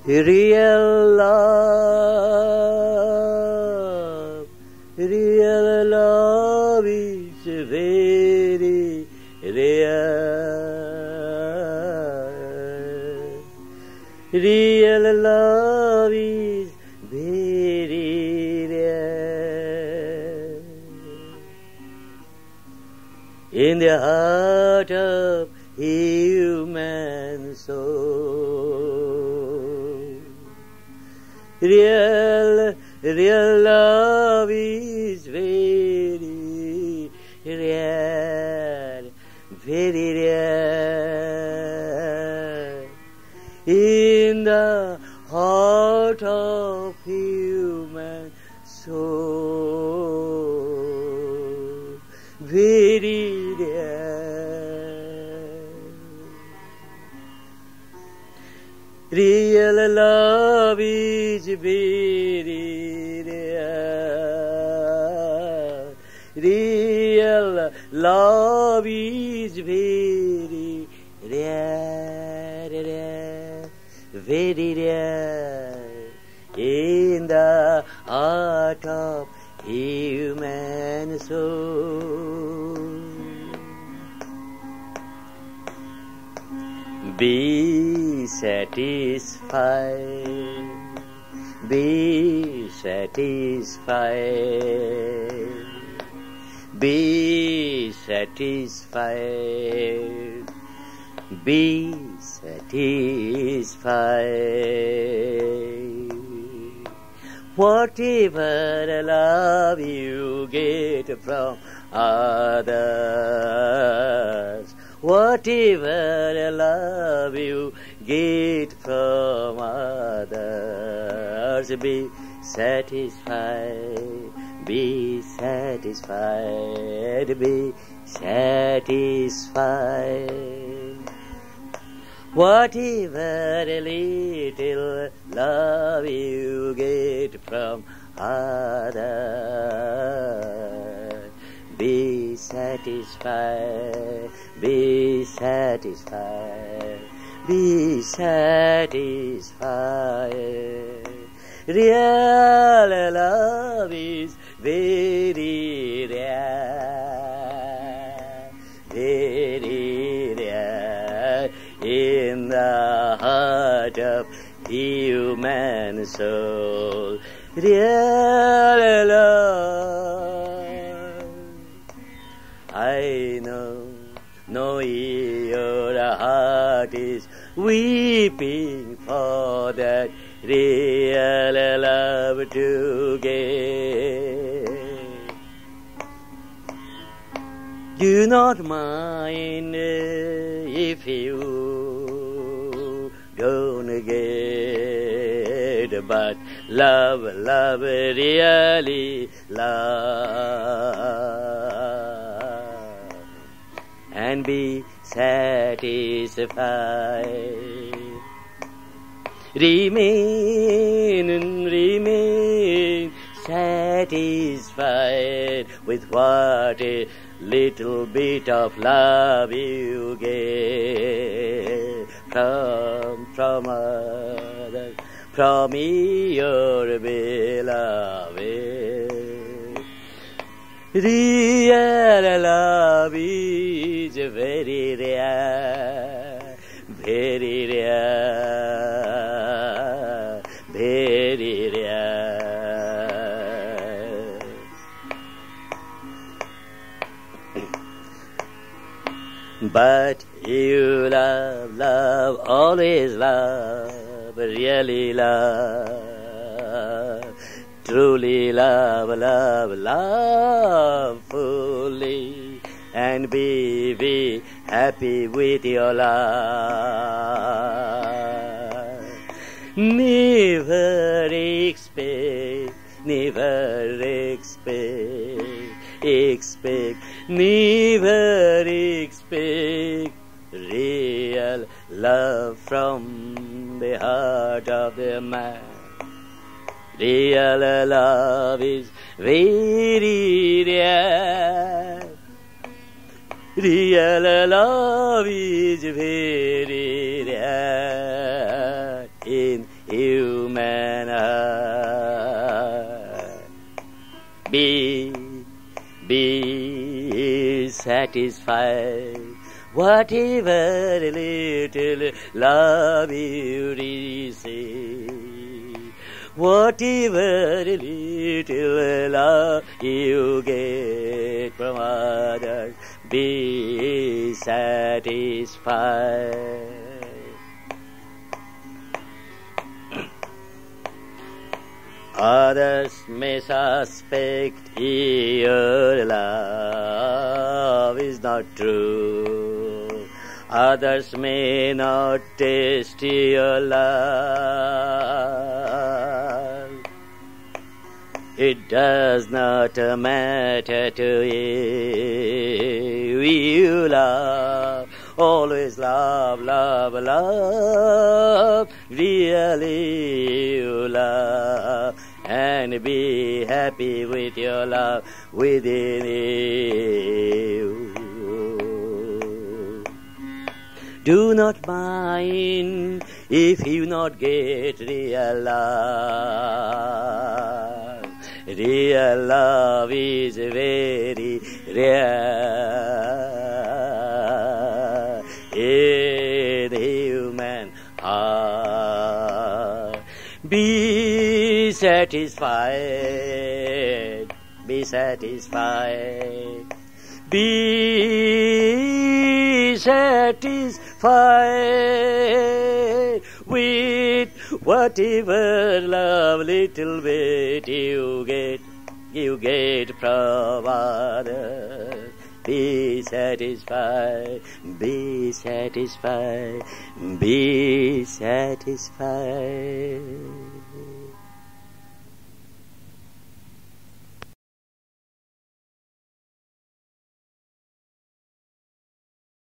Real love is very real. Real love is very real. In the heart of human soul, real love is very real, very real. In the heart of human soul, very real. Real love is very real. Real love is very real, very real. In the heart of human soul. Be satisfied, be satisfied, be satisfied, be satisfied. Whatever love you get from others, whatever love you get from others, be satisfied, be satisfied, be satisfied. Whatever little love you get from others, be satisfied, be satisfied, be satisfied. Real love is very rare, very rare in the heart of human soul. Real love, I know your heart is weeping for that real love to get. Do not mind if you don't get, but love, really love, and be satisfied. Remain satisfied with what a little bit of love you get from others, from your beloved. Real love is very rare, very rare, very rare. But you love, always love, really love, truly love fully, and be happy with your love. Never expect, never expect real love from the heart of the man. Real love is very rare. Real love is very rare in satisfied. Whatever little love you receive, whatever little love you get from others, be satisfied. Others may suspect your love is not true. Others may not taste your love. It does not matter to you. You love, always love, love, love. Really you love, and be happy with your love within you. Do not mind if you not get real love. Real love is very rare in human heart. Be satisfied, be satisfied, be satisfied with whatever love, little bit you get from others. Be satisfied, be satisfied, be satisfied.